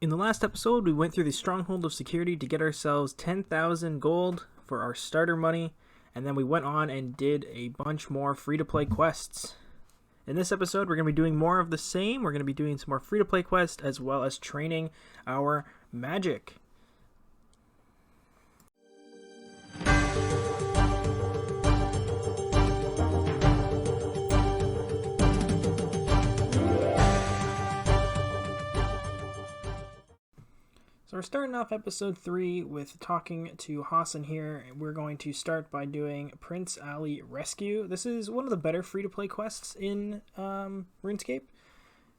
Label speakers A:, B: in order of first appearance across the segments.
A: In the last episode, we went through the Stronghold of Security to get ourselves 10,000 gold for our starter money, and then we went on and did a bunch more free-to-play quests. In this episode, we're going to be doing more of the same. We're going to be doing some more free-to-play quests as well as training our magic. So we're starting off episode 3 with talking to Hassan here. We're going to start by doing Prince Ali Rescue. This is one of the better free-to-play quests in RuneScape.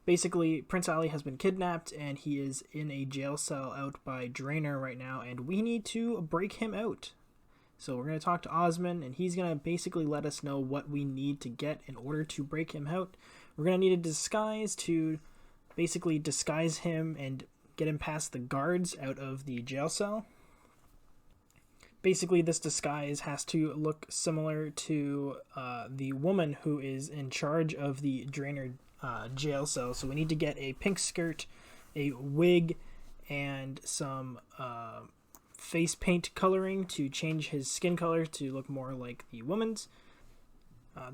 A: Basically, Prince Ali has been kidnapped and he is in a jail cell out by Draenor right now, and we need to break him out. So we're going to talk to Osman, and he's going to basically let us know what we need to get in order to break him out. We're going to need a disguise to basically disguise him and get him past the guards out of the jail cell. Basically, this disguise has to look similar to the woman who is in charge of the Draenor jail cell. So we need to get a pink skirt, a wig, and some face paint coloring to change his skin color to look more like the woman's.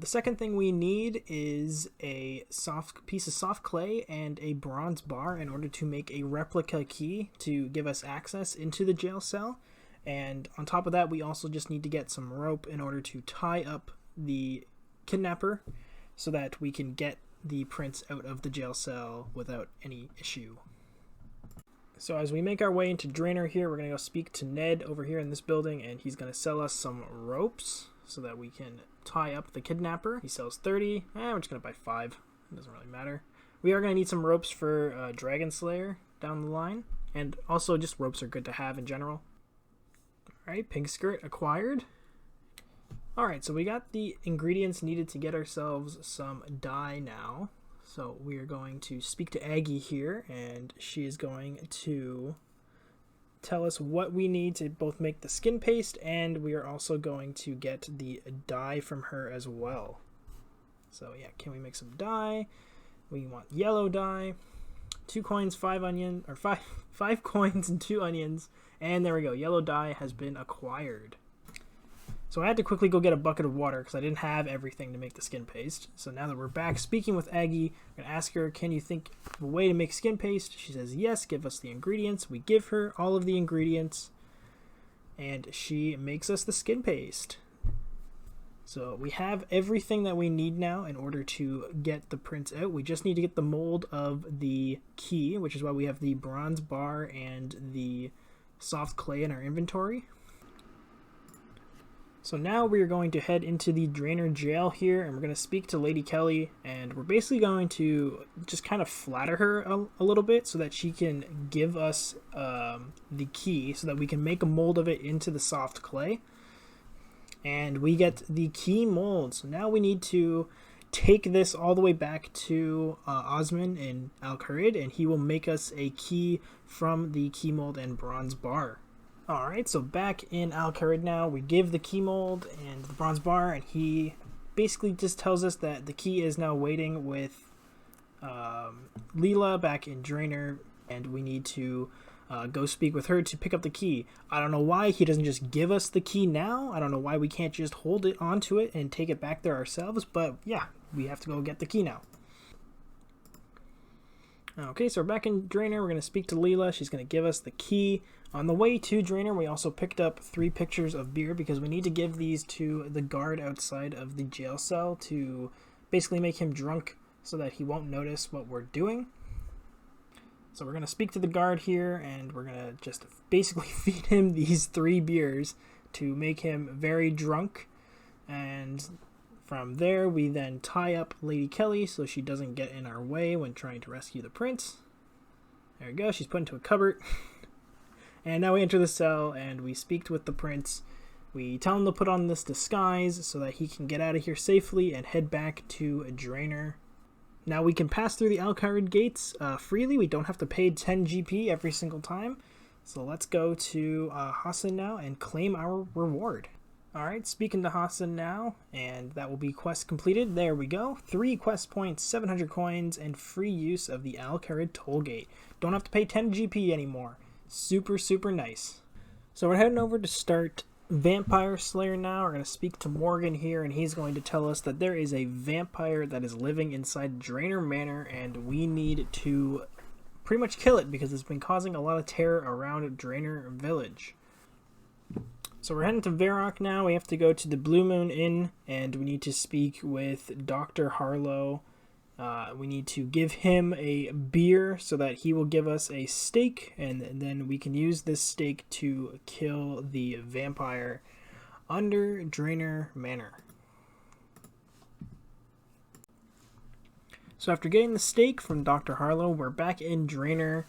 A: The second thing we need is a soft piece of soft clay and a bronze bar in order to make a replica key to give us access into the jail cell. And on top of that, we also just need to get some rope in order to tie up the kidnapper so that we can get the prince out of the jail cell without any issue. So as we make our way into Draenor here, we're going to go speak to Ned over here in this building, and he's going to sell us some ropes so that we can tie up the kidnapper. He sells 30. We're just going to buy 5. It doesn't really matter. We are going to need some ropes for Dragon Slayer down the line. And also just ropes are good to have in general. Alright, pink skirt acquired. Alright, so we got the ingredients needed to get ourselves some dye now. So we are going to speak to Aggie here, and she is going to tell us what we need to both make the skin paste, and we are also going to get the dye from her as well. So yeah, can we make some dye? We want yellow dye, 2 coins, 5 onion, or 5 coins and 2 onions, and there we go. Yellow dye has been acquired. So I had to quickly go get a bucket of water because I didn't have everything to make the skin paste. So now that we're back speaking with Aggie, I'm going to ask her, can you think of a way to make skin paste? She says, yes, give us the ingredients. We give her all of the ingredients, and she makes us the skin paste. So we have everything that we need now in order to get the prince out. We just need to get the mold of the key, which is why we have the bronze bar and the soft clay in our inventory. So now we are going to head into the Draenor jail here, and we're going to speak to Lady Kelly, and we're basically going to just kind of flatter her a little bit so that she can give us the key so that we can make a mold of it into the soft clay. And we get the key mold. So now we need to take this all the way back to Osman in Al-Kharid, and he will make us a key from the key mold and bronze bar. Alright, so back in Al-Kharid now, we give the key mold and the bronze bar, and he basically just tells us that the key is now waiting with Leela back in Draenor, and we need to go speak with her to pick up the key. I don't know why he doesn't just give us the key now. I don't know why we can't just hold it onto it and take it back there ourselves, but yeah, we have to go get the key now. Okay, so we're back in Draenor. We're going to speak to Leela. She's going to give us the key. On the way to Draenor, we also picked up 3 pictures of beer because we need to give these to the guard outside of the jail cell to basically make him drunk so that he won't notice what we're doing. So we're going to speak to the guard here, and we're going to just basically feed him these 3 beers to make him very drunk. And from there, we then tie up Lady Kelly so she doesn't get in our way when trying to rescue the prince. There we go, she's put into a cupboard. And now we enter the cell, and we speak with the prince. We tell him to put on this disguise so that he can get out of here safely and head back to Draenor. Now we can pass through the Al-Kharid gates freely. We don't have to pay 10 GP every single time. So let's go to Hassan now and claim our reward. Alright, speaking to Hassan now, and that will be quest completed. There we go. 3 quest points, 700 coins, and free use of the Al-Kharid tollgate. Don't have to pay 10 GP anymore. Super, super nice. So we're heading over to start Vampire Slayer now. We're going to speak to Morgan here, and he's going to tell us that there is a vampire that is living inside Draenor Manor, and we need to pretty much kill it because it's been causing a lot of terror around Draenor Village. So we're heading to Varrock now. We have to go to the Blue Moon Inn, and we need to speak with Dr. Harlow. We need to give him a beer so that he will give us a steak, and then we can use this steak to kill the vampire under Draenor Manor. So after getting the steak from Dr. Harlow, we're back in Draenor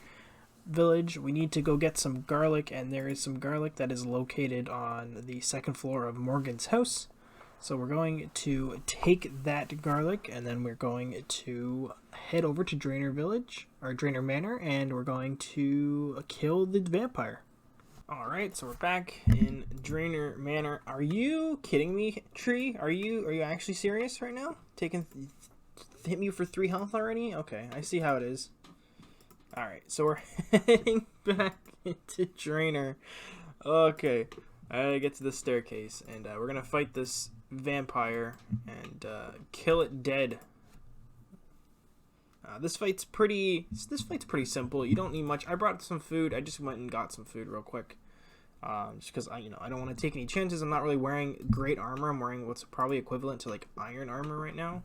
A: Village. We need to go get some garlic, and there is some garlic that is located on the second floor of Morgan's house. So we're going to take that garlic, and then we're going to head over to Draenor Village, or Draenor Manor, and we're going to kill the vampire. Alright, so we're back in Draenor Manor. Are you kidding me, Tree? Are you actually serious right now? Hit me for 3 health already? Okay, I see how it is. Alright, so we're heading back into Draenor. Okay, I gotta get to the staircase, and we're gonna fight this vampire and kill it dead. This fight's pretty simple. You don't need much. I brought some food. I just went and got some food real quick, just because I don't want to take any chances. I'm not really wearing great armor. I'm wearing what's probably equivalent to like iron armor right now.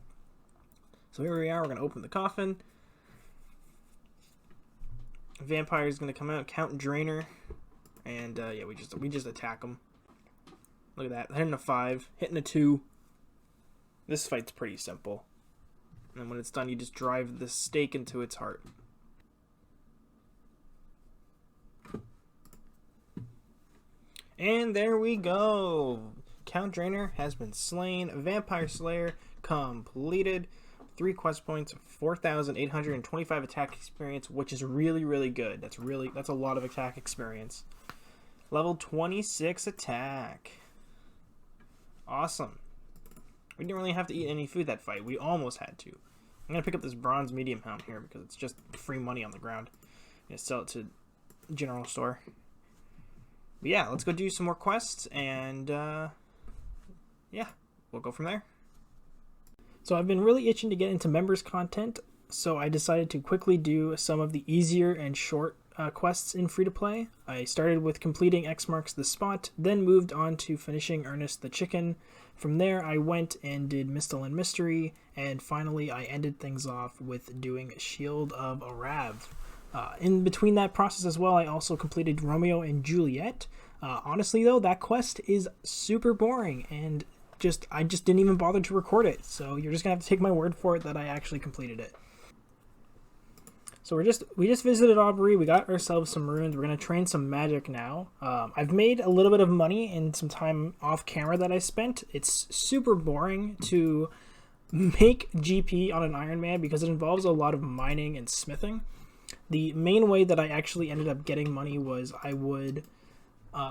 A: So here we are. We're gonna open the coffin. Vampire is gonna come out, Count Draenor, and yeah, we just attack him. Look at that, hitting a 5, hitting a 2. This fight's pretty simple. And then when it's done, you just drive the stake into its heart. And there we go. Count Draenor has been slain. Vampire Slayer completed. 3 quest points, 4,825 attack experience, which is really, really good. That's a lot of attack experience. Level 26 attack. Awesome. We didn't really have to eat any food that fight. We almost had to. I'm going to pick up this bronze medium helm here because it's just free money on the ground. I'm going to sell it to general store. But yeah, let's go do some more quests, and yeah, we'll go from there. So I've been really itching to get into members content, so I decided to quickly do some of the easier and short quests in free-to-play. I started with completing X marks the spot, then moved on to finishing Ernest the Chicken. From there, I went and did Mistal and Mystery, and finally I ended things off with doing Shield of Arav. In between that process as well, I also completed Romeo and Juliet. Honestly though, that quest is super boring, and I just didn't even bother to record it, so you're just gonna have to take my word for it that I actually completed it. So we just visited Aubrey. We got ourselves some runes. We're gonna train some magic now. I've made a little bit of money in some time off camera that I spent. It's super boring to make GP on an Ironman because it involves a lot of mining and smithing. The main way that I actually ended up getting money was I would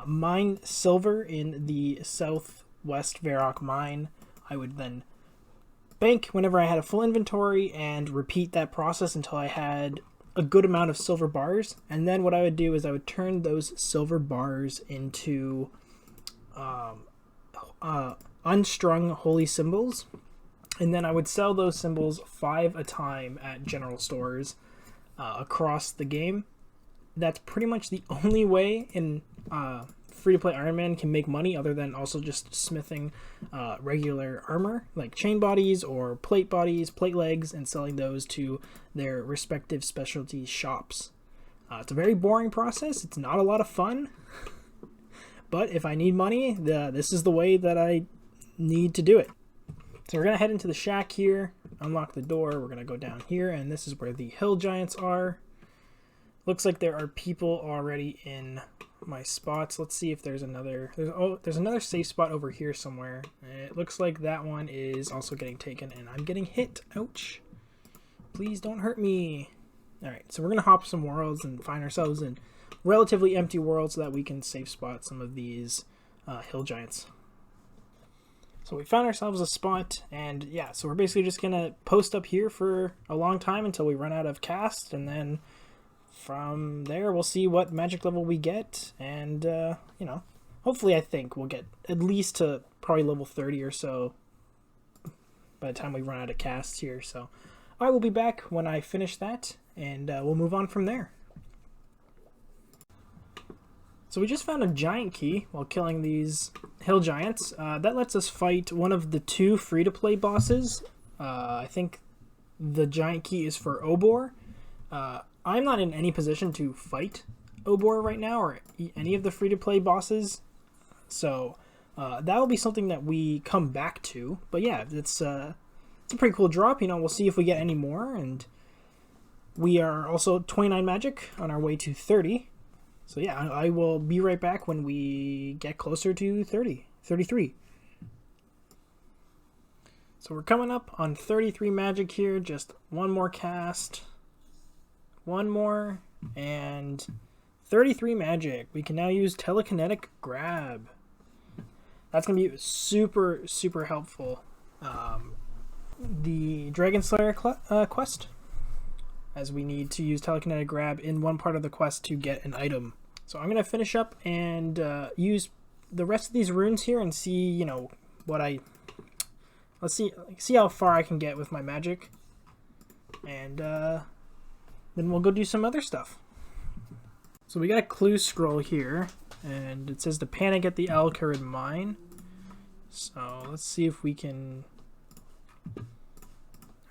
A: mine silver in the Southwest Varrock mine. I would then bank whenever I had a full inventory and repeat that process until I had a good amount of silver bars. And then what I would do is I would turn those silver bars into unstrung holy symbols, and then I would sell those symbols 5 a time at general stores across the game. That's pretty much the only way in free-to-play Ironman can make money, other than also just smithing regular armor like chain bodies or plate bodies, plate legs, and selling those to their respective specialty shops. It's a very boring process. It's not a lot of fun, but if I need money, this is the way that I need to do it. So we're gonna head into the shack here, unlock the door. We're gonna go down here, and this is where the hill giants are. Looks like there are people already in my spots. Let's see if there's another. There's another safe spot over here somewhere. It looks like that one is also getting taken, and I'm getting hit. Ouch! Please don't hurt me. All right, so we're gonna hop some worlds and find ourselves in relatively empty worlds so that we can safe spot some of these hill giants. So we found ourselves a spot, and yeah, so we're basically just gonna post up here for a long time until we run out of cast, and then from there we'll see what magic level we get, and you know, hopefully I think we'll get at least to probably level 30 or so by the time we run out of casts here. So I will be back when I finish that, and we'll move on from there. So we just found a giant key while killing these hill giants. That lets us fight one of the 2 free-to-play bosses. I think the giant key is for Obor. I'm not in any position to fight Obor right now, or any of the free-to-play bosses. So that will be something that we come back to. But yeah, it's a pretty cool drop. You know, we'll see if we get any more. And we are also 29 magic on our way to 30. So yeah, I will be right back when we get closer to 33. So we're coming up on 33 magic here, just one more cast, one more, and 33 magic. We can now use telekinetic grab. That's going to be super, super helpful. The Dragon Slayer quest, as we need to use telekinetic grab in one part of the quest to get an item. So I'm going to finish up and use the rest of these runes here and see, you know, let's see how far I can get with my magic. And then we'll go do some other stuff. So we got a clue scroll here, and it says to panic at the Alcarid mine. So let's see if we can...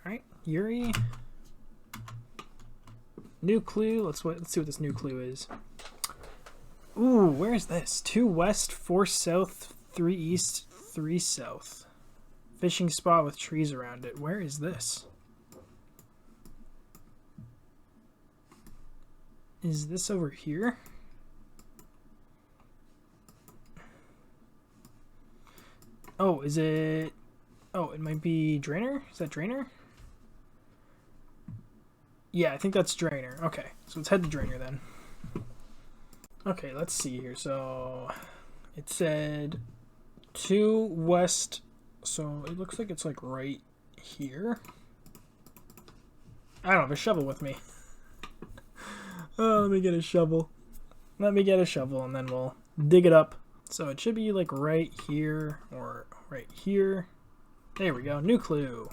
A: Alright, Yuri... New clue. Let's see what this new clue is. Ooh, where is this? 2 west, 4 south, 3 east, 3 south. Fishing spot with trees around it. Where is this? Is this over here? Oh, is it... Oh, it might be Drainer? Is that Drainer? Yeah, I think that's Drainer. Okay, so let's head to Drainer then. Okay, let's see here. So it said 2 west, so it looks like it's like right here. I don't have a shovel with me. Oh, let me get a shovel. Let me get a shovel and then we'll dig it up. So it should be like right here or right here. There we go. New clue.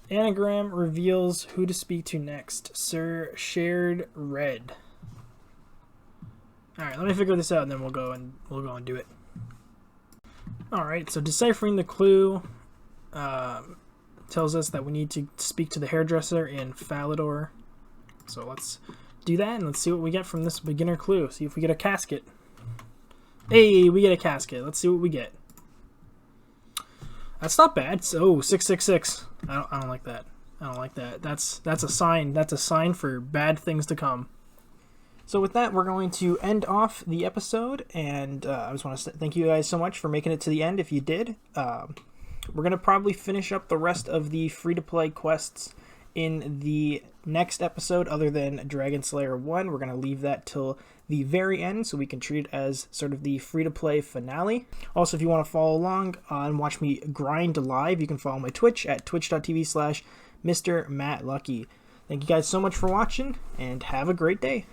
A: Anagram reveals who to speak to next. Sir Shared Red. Alright, let me figure this out and then we'll go and do it. Alright, so deciphering the clue tells us that we need to speak to the hairdresser in Falador. So let's do that and let's see what we get from this beginner clue. See if we get a casket. Hey, we get a casket. Let's see what we get. That's not bad. So 666. I don't like that. I don't like that. That's a sign. That's a sign for bad things to come. So with that, we're going to end off the episode, and I just want to thank you guys so much for making it to the end if you did. We're going to probably finish up the rest of the free-to-play quests in the next episode other than Dragon Slayer 1. We're going to leave that till the very end so we can treat it as sort of the free-to-play finale. Also, if you want to follow along and watch me grind live, you can follow my Twitch at twitch.tv/MrMattLucky. Thank you guys so much for watching, and have a great day.